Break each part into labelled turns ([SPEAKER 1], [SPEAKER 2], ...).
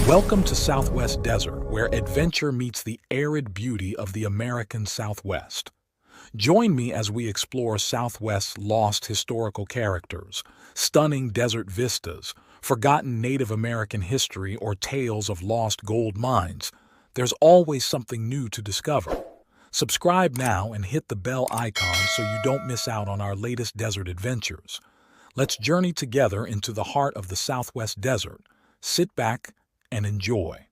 [SPEAKER 1] Welcome to Southwest Desert, where adventure meets the arid beauty of the American Southwest. Join me as we explore Southwest's lost historical characters, stunning desert vistas, forgotten Native American history, or tales of lost gold mines. There's always something new to discover. Subscribe now and hit the bell icon so you don't miss out on our latest desert adventures. Let's journey together into the heart of the Southwest Desert. Sit back and enjoy.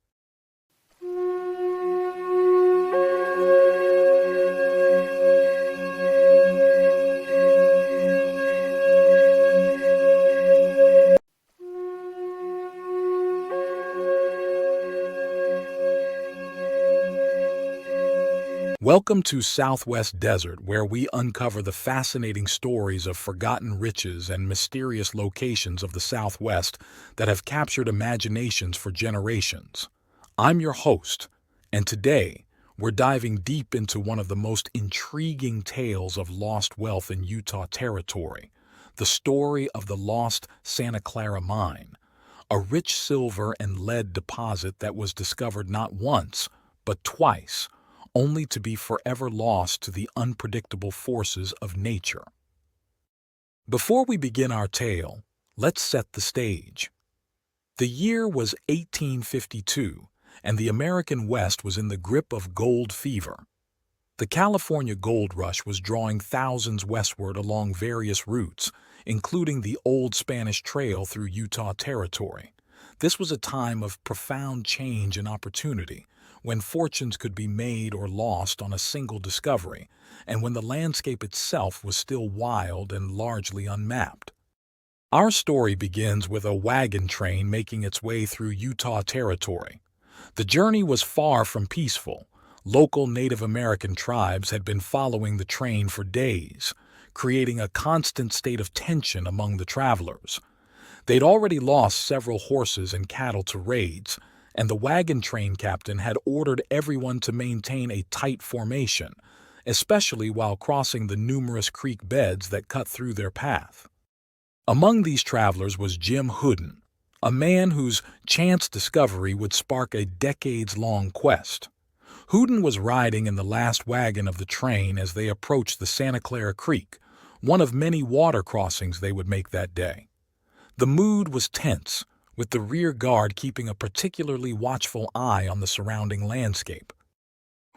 [SPEAKER 1] Welcome to Southwest Desert, where we uncover the fascinating stories of forgotten riches and mysterious locations of the Southwest that have captured imaginations for generations. I'm your host, and today we're diving deep into one of the most intriguing tales of lost wealth in Utah Territory, the story of the Lost Santa Clara Mine, a rich silver and lead deposit that was discovered not once, but twice, only to be forever lost to the unpredictable forces of nature. Before we begin our tale, let's set the stage. The year was 1852, and the American West was in the grip of gold fever. The California gold rush was drawing thousands westward along various routes, including the Old Spanish Trail through Utah Territory. This was a time of profound change and opportunity, when fortunes could be made or lost on a single discovery, and when the landscape itself was still wild and largely unmapped. Our story begins with a wagon train making its way through Utah Territory. The journey was far from peaceful. Local Native American tribes had been following the train for days, creating a constant state of tension among the travelers. They'd already lost several horses and cattle to raids, and the wagon train captain had ordered everyone to maintain a tight formation, especially while crossing the numerous creek beds that cut through their path. Among these travelers was Jim Houdon, a man whose chance discovery would spark a decades-long quest. Houdon was riding in the last wagon of the train as they approached the Santa Clara Creek, one of many water crossings they would make that day. The mood was tense, with the rear guard keeping a particularly watchful eye on the surrounding landscape.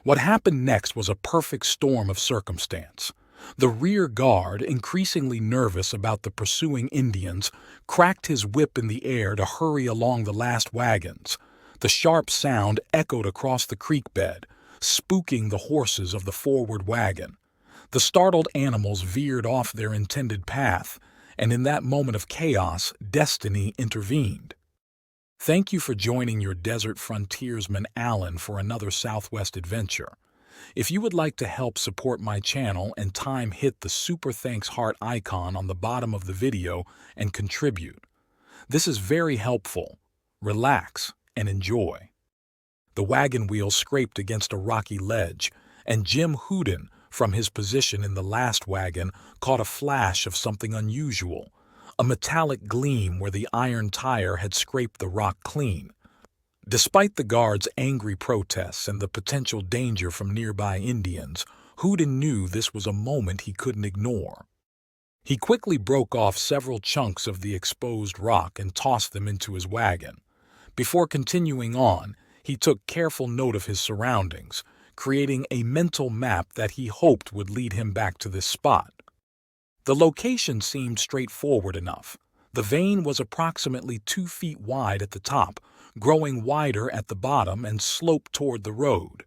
[SPEAKER 1] What happened next was a perfect storm of circumstance. The rear guard, increasingly nervous about the pursuing Indians, cracked his whip in the air to hurry along the last wagons. The sharp sound echoed across the creek bed, spooking the horses of the forward wagon. The startled animals veered off their intended path, and in that moment of chaos, destiny intervened. Thank you for joining your desert frontiersman Alan for another Southwest adventure. If you would like to help support my channel and time, hit the super thanks heart icon on the bottom of the video and contribute. This is very helpful. Relax and enjoy. The wagon wheels scraped against a rocky ledge, and Jim Houdon, from his position in the last wagon, caught a flash of something unusual, a metallic gleam where the iron tire had scraped the rock clean. Despite the guard's angry protests and the potential danger from nearby Indians, Houdon knew this was a moment he couldn't ignore. He quickly broke off several chunks of the exposed rock and tossed them into his wagon. Before continuing on, he took careful note of his surroundings, creating a mental map that he hoped would lead him back to this spot. The location seemed straightforward enough. The vein was approximately 2 feet wide at the top, growing wider at the bottom and sloped toward the road.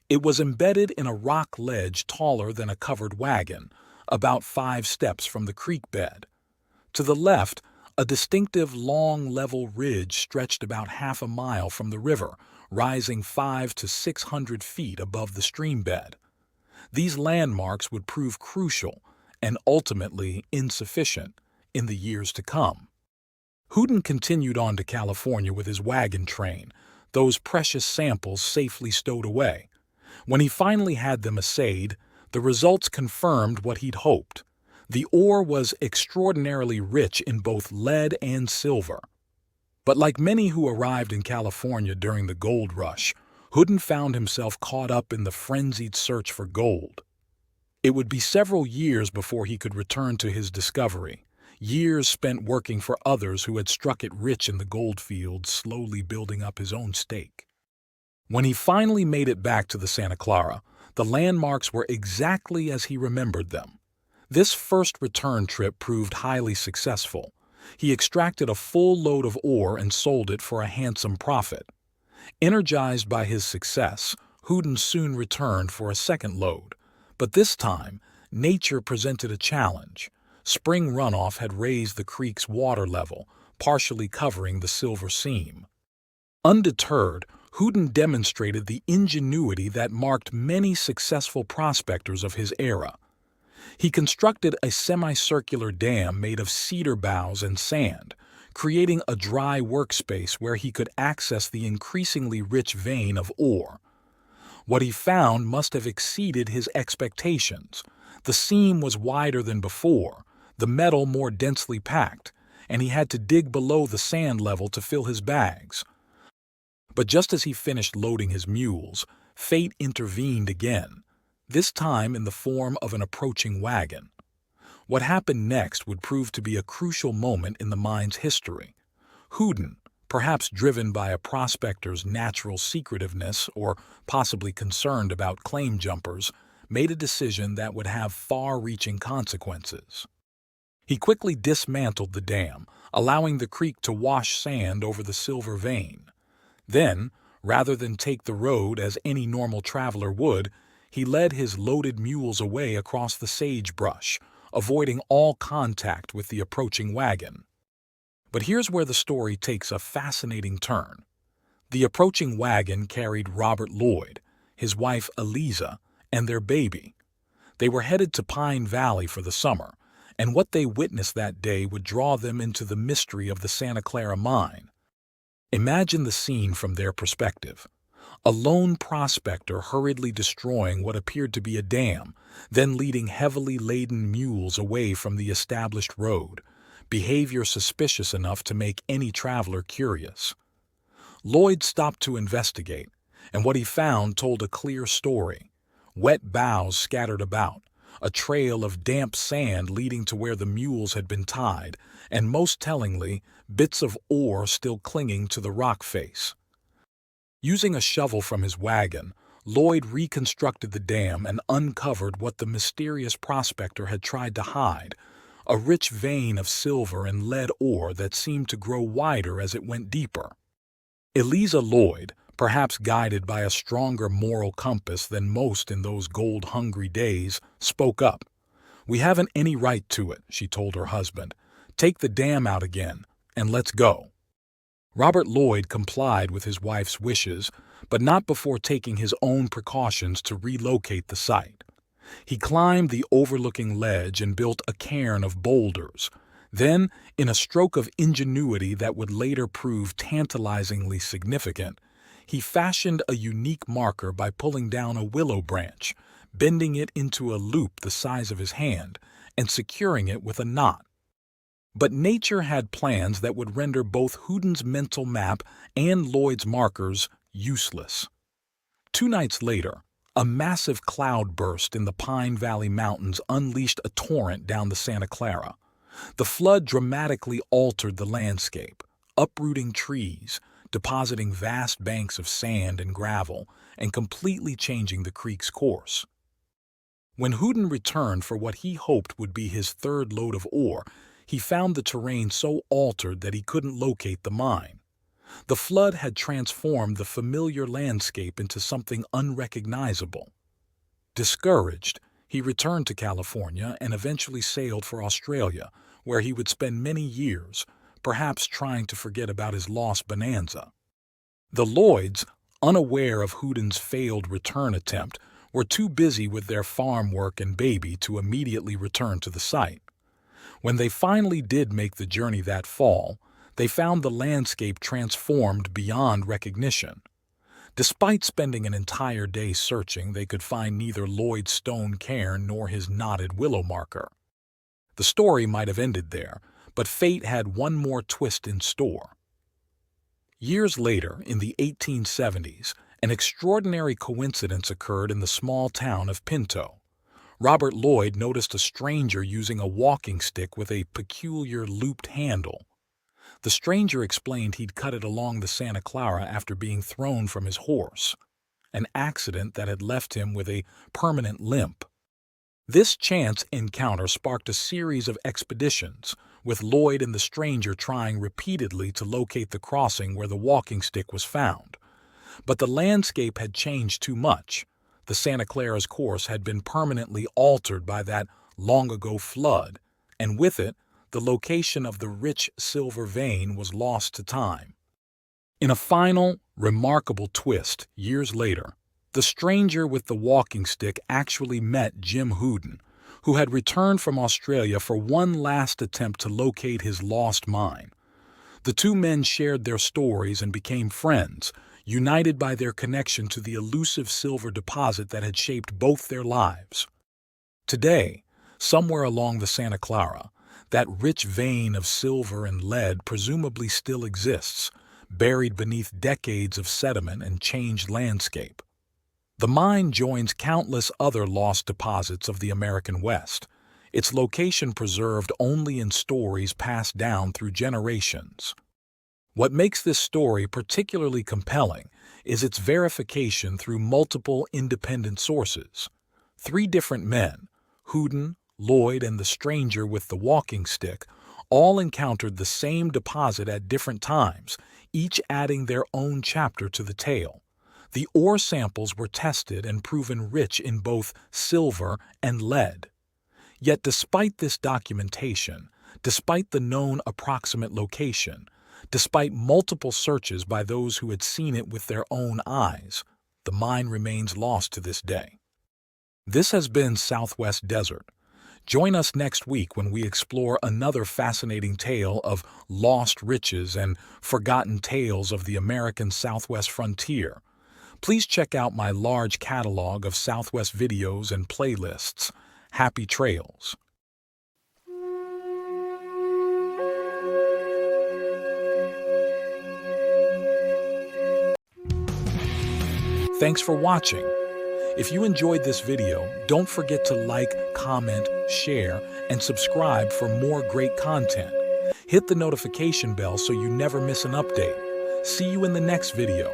[SPEAKER 1] It was embedded in a rock ledge taller than a covered wagon, about 5 steps from the creek bed. To the left, a distinctive long level ridge stretched about half a mile from the river, rising 500 to 600 feet above the stream bed. These landmarks would prove crucial and ultimately insufficient in the years to come. Houdon continued on to California with his wagon train, those precious samples safely stowed away. When he finally had them assayed, the results confirmed what he'd hoped. The ore was extraordinarily rich in both lead and silver. But like many who arrived in California during the gold rush, Houdon found himself caught up in the frenzied search for gold. It would be several years before he could return to his discovery, years spent working for others who had struck it rich in the gold fields, slowly building up his own stake. When he finally made it back to the Santa Clara, the landmarks were exactly as he remembered them. This first return trip proved highly successful. He extracted a full load of ore and sold it for a handsome profit. Energized by his success, Houdon soon returned for a second load. But this time, nature presented a challenge. Spring runoff had raised the creek's water level, partially covering the silver seam. Undeterred, Houdon demonstrated the ingenuity that marked many successful prospectors of his era. He constructed a semicircular dam made of cedar boughs and sand, creating a dry workspace where he could access the increasingly rich vein of ore. What he found must have exceeded his expectations. The seam was wider than before, the metal more densely packed, and he had to dig below the sand level to fill his bags. But just as he finished loading his mules, fate intervened again, this time in the form of an approaching wagon. What happened next would prove to be a crucial moment in the mine's history. Houdon, perhaps driven by a prospector's natural secretiveness or possibly concerned about claim jumpers, made a decision that would have far-reaching consequences. He quickly dismantled the dam, allowing the creek to wash sand over the silver vein. Then, rather than take the road as any normal traveler would, he led his loaded mules away across the sagebrush, avoiding all contact with the approaching wagon. But here's where the story takes a fascinating turn. The approaching wagon carried Robert Lloyd, his wife Eliza, and their baby. They were headed to Pine Valley for the summer, and what they witnessed that day would draw them into the mystery of the Santa Clara Mine. Imagine the scene from their perspective. A lone prospector hurriedly destroying what appeared to be a dam, then leading heavily laden mules away from the established road, behavior suspicious enough to make any traveler curious. Lloyd stopped to investigate, and what he found told a clear story. Wet boughs scattered about, a trail of damp sand leading to where the mules had been tied, and most tellingly, bits of ore still clinging to the rock face. Using a shovel from his wagon, Lloyd reconstructed the dam and uncovered what the mysterious prospector had tried to hide, a rich vein of silver and lead ore that seemed to grow wider as it went deeper. Eliza Lloyd, perhaps guided by a stronger moral compass than most in those gold-hungry days, spoke up. "We haven't any right to it," she told her husband. "Take the dam out again, and let's go." Robert Lloyd complied with his wife's wishes, but not before taking his own precautions to relocate the site. He climbed the overlooking ledge and built a cairn of boulders. Then, in a stroke of ingenuity that would later prove tantalizingly significant, he fashioned a unique marker by pulling down a willow branch, bending it into a loop the size of his hand, and securing it with a knot. But nature had plans that would render both Houdon's mental map and Lloyd's markers useless. 2 nights later, a massive cloudburst in the Pine Valley Mountains unleashed a torrent down the Santa Clara. The flood dramatically altered the landscape, uprooting trees, depositing vast banks of sand and gravel, and completely changing the creek's course. When Houdon returned for what he hoped would be his third load of ore, he found the terrain so altered that he couldn't locate the mine. The flood had transformed the familiar landscape into something unrecognizable. Discouraged, he returned to California and eventually sailed for Australia, where he would spend many years, perhaps trying to forget about his lost bonanza. The Lloyds, unaware of Houdon's failed return attempt, were too busy with their farm work and baby to immediately return to the site. When they finally did make the journey that fall, they found the landscape transformed beyond recognition. Despite spending an entire day searching, they could find neither Lloyd's stone cairn nor his knotted willow marker. The story might have ended there, but fate had one more twist in store. Years later, in the 1870s, an extraordinary coincidence occurred in the small town of Pinto. Robert Lloyd noticed a stranger using a walking stick with a peculiar looped handle. The stranger explained he'd cut it along the Santa Clara after being thrown from his horse, an accident that had left him with a permanent limp. This chance encounter sparked a series of expeditions, with Lloyd and the stranger trying repeatedly to locate the crossing where the walking stick was found. But the landscape had changed too much. The Santa Clara's course had been permanently altered by that long-ago flood, and with it, the location of the rich silver vein was lost to time. In a final, remarkable twist, years later, the stranger with the walking stick actually met Jim Houdon, who had returned from Australia for one last attempt to locate his lost mine. The two men shared their stories and became friends, united by their connection to the elusive silver deposit that had shaped both their lives. Today, somewhere along the Santa Clara, that rich vein of silver and lead presumably still exists, buried beneath decades of sediment and changed landscape. The mine joins countless other lost deposits of the American West, its location preserved only in stories passed down through generations. What makes this story particularly compelling is its verification through multiple independent sources. 3 different men, Houdon, Lloyd, and the stranger with the walking stick, all encountered the same deposit at different times, each adding their own chapter to the tale. The ore samples were tested and proven rich in both silver and lead. Yet despite this documentation, despite the known approximate location, despite multiple searches by those who had seen it with their own eyes, the mine remains lost to this day. This has been Southwest Desert. Join us next week when we explore another fascinating tale of lost riches and forgotten tales of the American Southwest frontier. Please check out my large catalog of Southwest videos and playlists. Happy trails! Thanks for watching. If you enjoyed this video, don't forget to like, comment, share, and subscribe for more great content. Hit the notification bell so you never miss an update. See you in the next video.